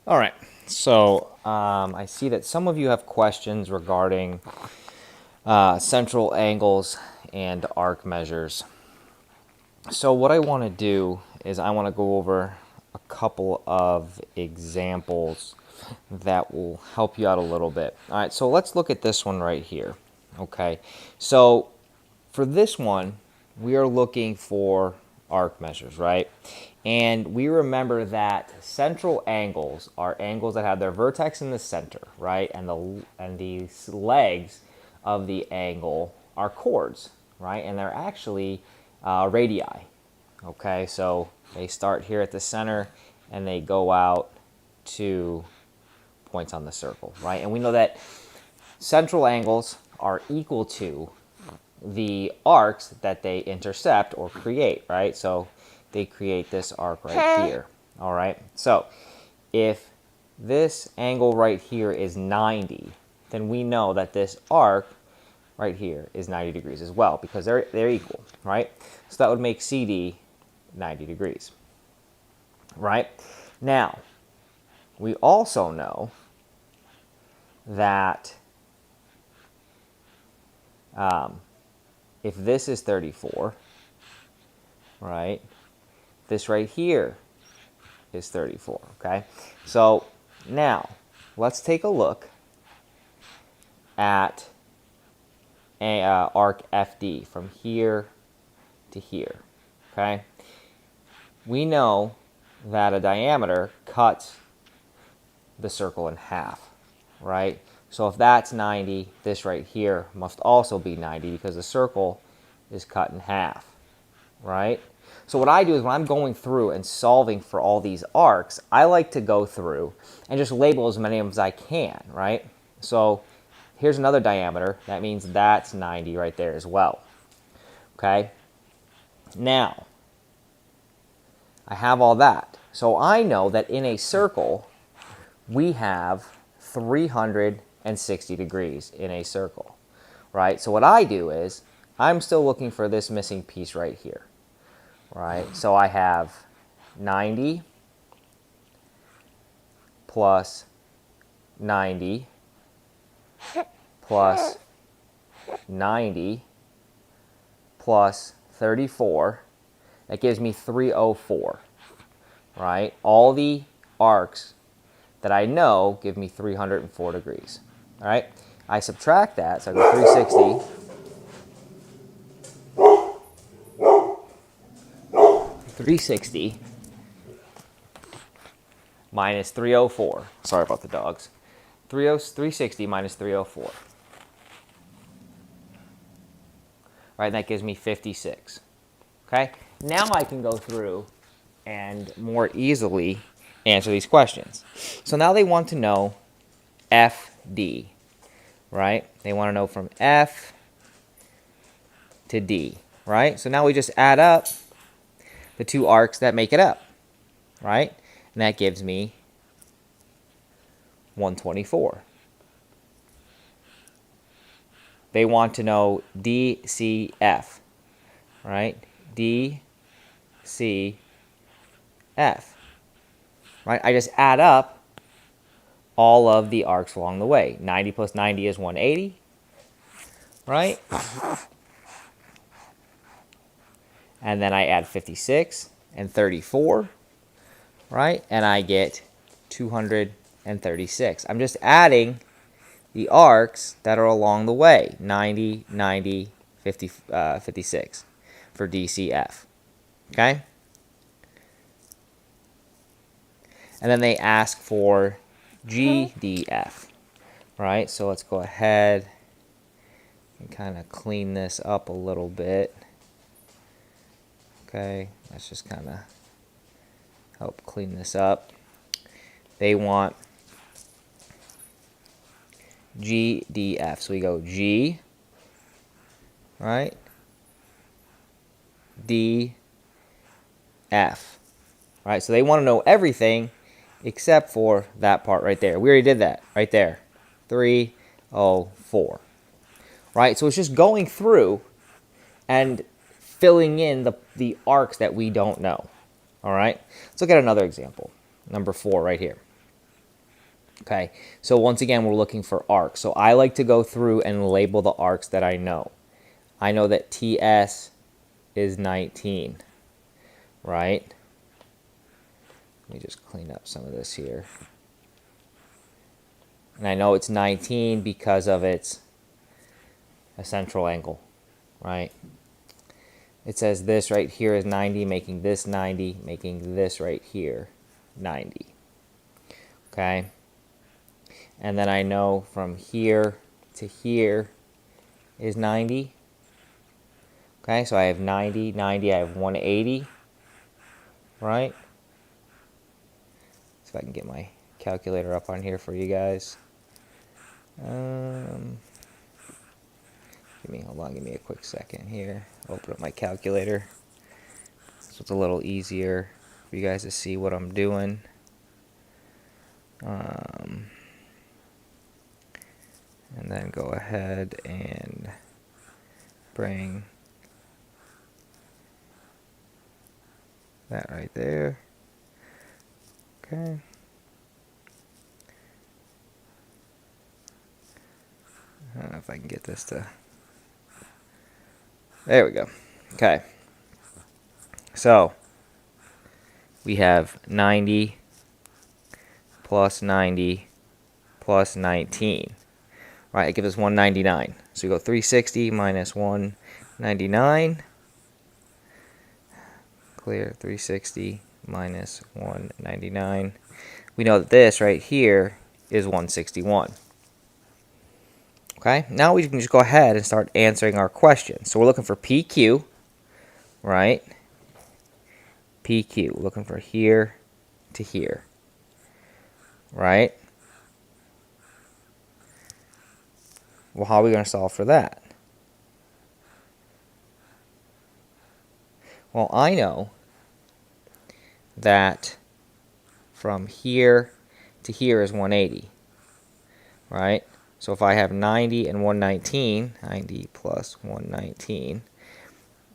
All right, so I see that some of you have questions regarding central angles and arc measures. So what I want to do is I want to go over a couple of examples that will help you out a little bit. All right, so let's look at this one right here. Okay, so for this one, we are looking for arc measures, right? And we remember that central angles are angles that have their vertex in the center, right? And the legs of the angle are chords, right? And they're actually radii. Okay, so they start here at the center and they go out to points on the circle, right? And we know that central angles are equal to the arcs that they intercept or create, right? So they create this arc right here, all right? So if this angle right here is 90, then we know that this arc right here is 90 degrees as well because they're equal, right? So that would make CD 90 degrees, right? Now, we also know that if this is 34, right, this right here is 34, okay? So now, let's take a look at arc FD from here to here, okay? We know that a diameter cuts the circle in half, right? So if that's 90, this right here must also be 90 because the circle is cut in half, right? So what I do is when I'm going through and solving for all these arcs, I like to go through and just label as many of them as I can, right? So here's another diameter. That means that's 90 right there as well, okay? Now, I have all that. So I know that in a circle, we have 360 degrees in a circle, right? So what I do is I'm still looking for this missing piece right here, right? So I have 90 plus 90 plus 90 plus 34. That gives me 304, right? All the arcs that I know give me 304 degrees, all right? I subtract that, so I go 360 360 minus 304. Sorry about the dogs. 360 minus 304. Right, and that gives me 56. Okay? Now I can go through and more easily answer these questions. So now they want to know FD, right? They want to know from F to D, right? So now we just add up the two arcs that make it up, right? And that gives me 124. They want to know DCF, right? DCF, right? I just add up all of the arcs along the way. 90 plus 90 is 180, right? And then I add 56 and 34, right? And I get 236. I'm just adding the arcs that are along the way, 90, 90, 50, 56 for DCF, okay? And then they ask for GDF, right? So let's go ahead and kind of clean this up a little bit. Okay, let's just kind of help clean this up. They want GDF. So we go G, right? D, F. Right? So they want to know everything except for that part right there. We already did that right there. 304. Right? So it's just going through and filling in the arcs that we don't know. All right? Let's look at another example. Number 4 right here. Okay, so once again, we're looking for arcs. So I like to go through and label the arcs that I know. I know that TS is 19, right? Let me just clean up some of this here. And I know it's 19 because of its a central angle, right? It says this right here is 90, making this 90, making this right here 90. Okay? And then I know from here to here is 90. Okay, so I have 90, 90, I have 180, right? So if I can get my calculator up on here for you guys. Hold on, give me a quick second here. Open up my calculator. So it's a little easier for you guys to see what I'm doing. And then go ahead and bring that right there. Okay. I don't know if I can get this to... There we go. Okay. So, we have 90 plus 90 plus 19. Right, it gives us 199. So we go 360 minus 199. Clear, 360 minus 199. We know that this right here is 161. Okay, now we can just go ahead and start answering our question. So we're looking for PQ, right? PQ, we're looking for here to here, right? Well, how are we going to solve for that? Well, I know that from here to here is 180, right? So if I have 90 and 119, 90 plus 119,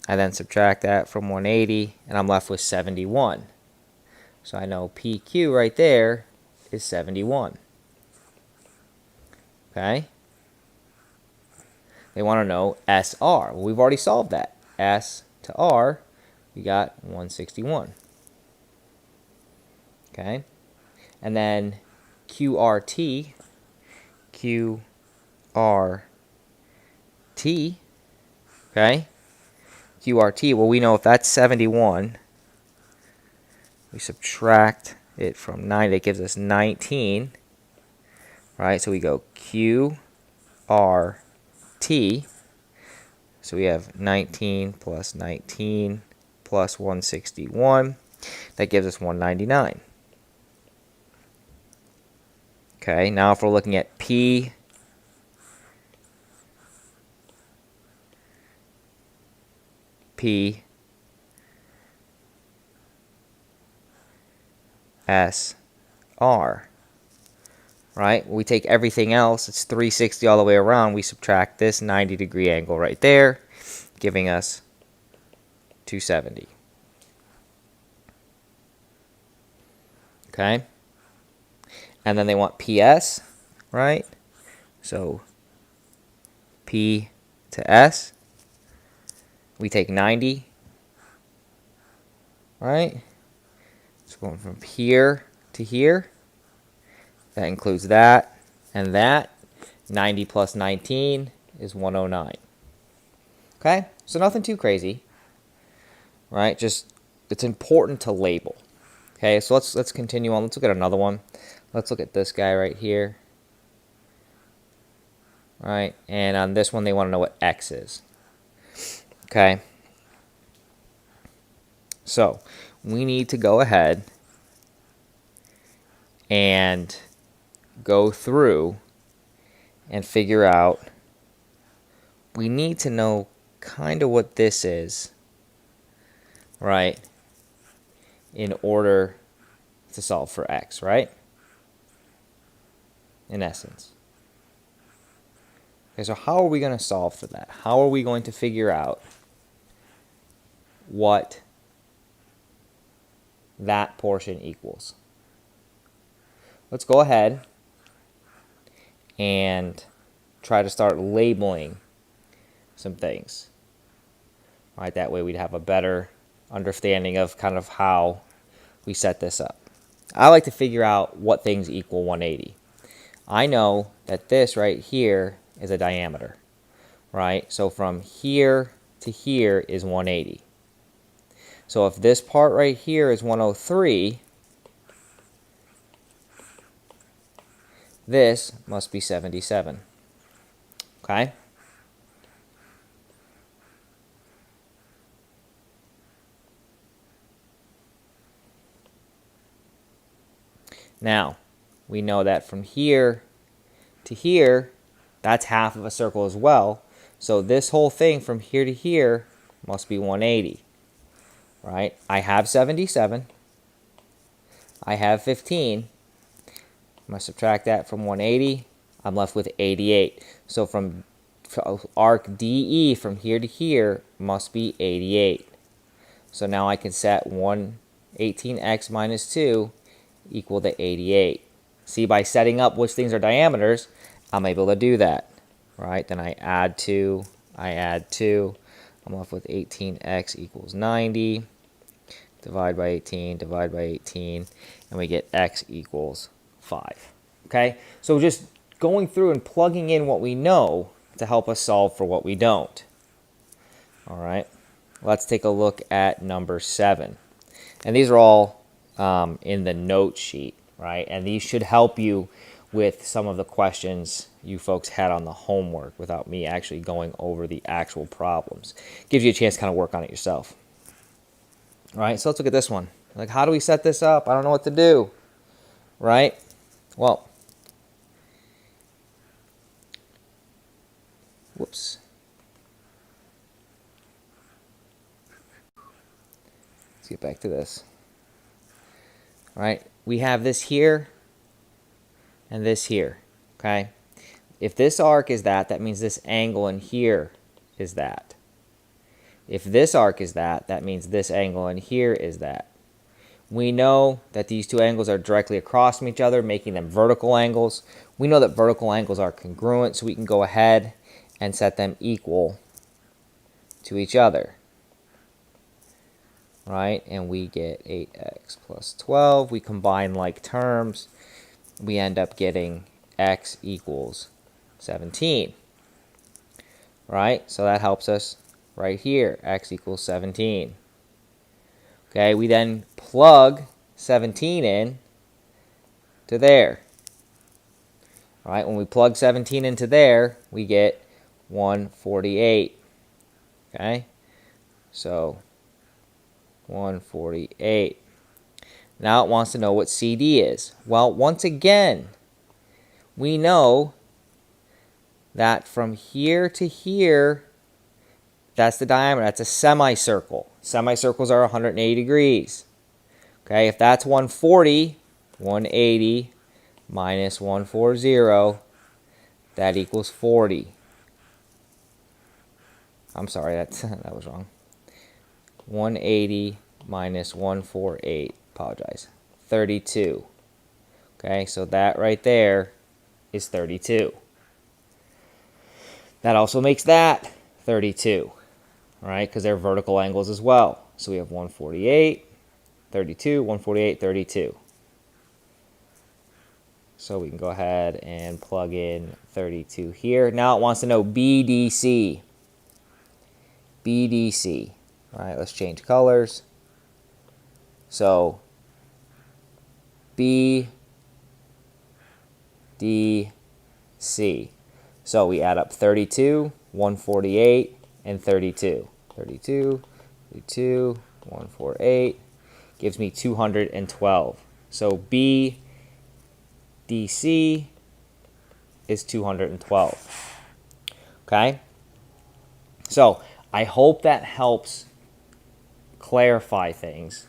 I then subtract that from 180, and I'm left with 71. So I know PQ right there is 71. Okay? They want to know SR. Well, we've already solved that. S to R, we got 161. Okay? And then QRT, okay? QRT, well, we know if that's 71, we subtract it from 9, that gives us 19, right? So we go QRT, so we have 19 plus 19 plus 161, that gives us 199. Okay, now if we're looking at P, S, R, right? We take everything else, it's 360 all the way around, we subtract this 90-degree angle right there, giving us 270. Okay? And then they want PS, right? So P to S, we take 90, right? So going from here to here, that includes that and that. 90 plus 19 is 109. Okay? So nothing too crazy, right? Just, it's important to label. Okay, so let's continue on. Let's look at another one. Let's look at this guy right here. Right, and on this one they want to know what X is. Okay, so we need to go ahead and go through and figure out, we need to know kind of what this is, right, in order to solve for X, right? In essence. Okay, so how are we going to solve for that? How are we going to figure out what that portion equals? Let's go ahead and try to start labeling some things. All right, that way we'd have a better understanding of kind of how we set this up. I like to figure out what things equal 180. I know that this right here is a diameter, right? So from here to here is 180. So if this part right here is 103, this must be 77. Okay? Now, we know that from here to here, that's half of a circle as well. So this whole thing from here to here must be 180. Right? I have 77. I have 15. I'm going to subtract that from 180. I'm left with 88. So from arc DE from here to here must be 88. So now I can set 118x minus 2 equal to 88. See, by setting up which things are diameters, I'm able to do that. Right? Then I add 2. I add 2. I'm left with 18x equals 90. Divide by 18, divide by 18, and we get x equals 5. Okay? So just going through and plugging in what we know to help us solve for what we don't. All right? Let's take a look at number 7. And these are all in the note sheet, right? And these should help you with some of the questions you folks had on the homework without me actually going over the actual problems. Gives you a chance to kind of work on it yourself. All right, so let's look at this one. Like, how do we set this up? I don't know what to do, right? Well, whoops. Let's get back to this. All right, we have this here and this here, okay? If this arc is that, that means this angle in here is that. If this arc is that, that means this angle in here is that. We know that these two angles are directly across from each other, making them vertical angles. We know that vertical angles are congruent, so we can go ahead and set them equal to each other. Right? And we get 8x plus 12. We combine like terms. We end up getting x equals 17. Right? So that helps us right here, x equals 17. Okay, we then plug 17 in to there. All right, when we plug 17 into there, we get 148. Okay, so 148. Now it wants to know what CD is. Well, once again, we know that from here to here, that's the diameter. That's a semicircle. Semicircles are 180 degrees. Okay, if that's 140, 180 minus 140, that equals 40. I'm sorry, that was wrong. 180 minus 148, apologize, 32. Okay, so that right there is 32. That also makes that 32. Right, because they're vertical angles as well. So we have 148, 32, 148, 32. So we can go ahead and plug in 32 here. Now it wants to know BDC. BDC. All right, let's change colors. So BDC. So we add up 32, 148, and 32. 32, 32, 148 gives me 212. So BDC is 212. Okay? So I hope that helps clarify things,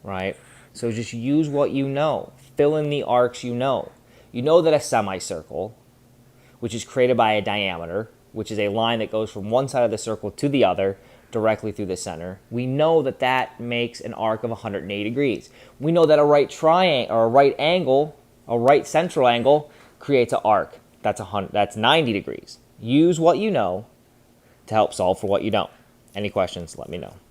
right? So just use what you know. Fill in the arcs you know. You know that a semicircle, which is created by a diameter, which is a line that goes from one side of the circle to the other, directly through the center. We know that that makes an arc of 180 degrees. We know that a right triangle, or a right angle, a right central angle, creates an arc. That's 90 degrees. Use what you know to help solve for what you don't. Any questions, let me know.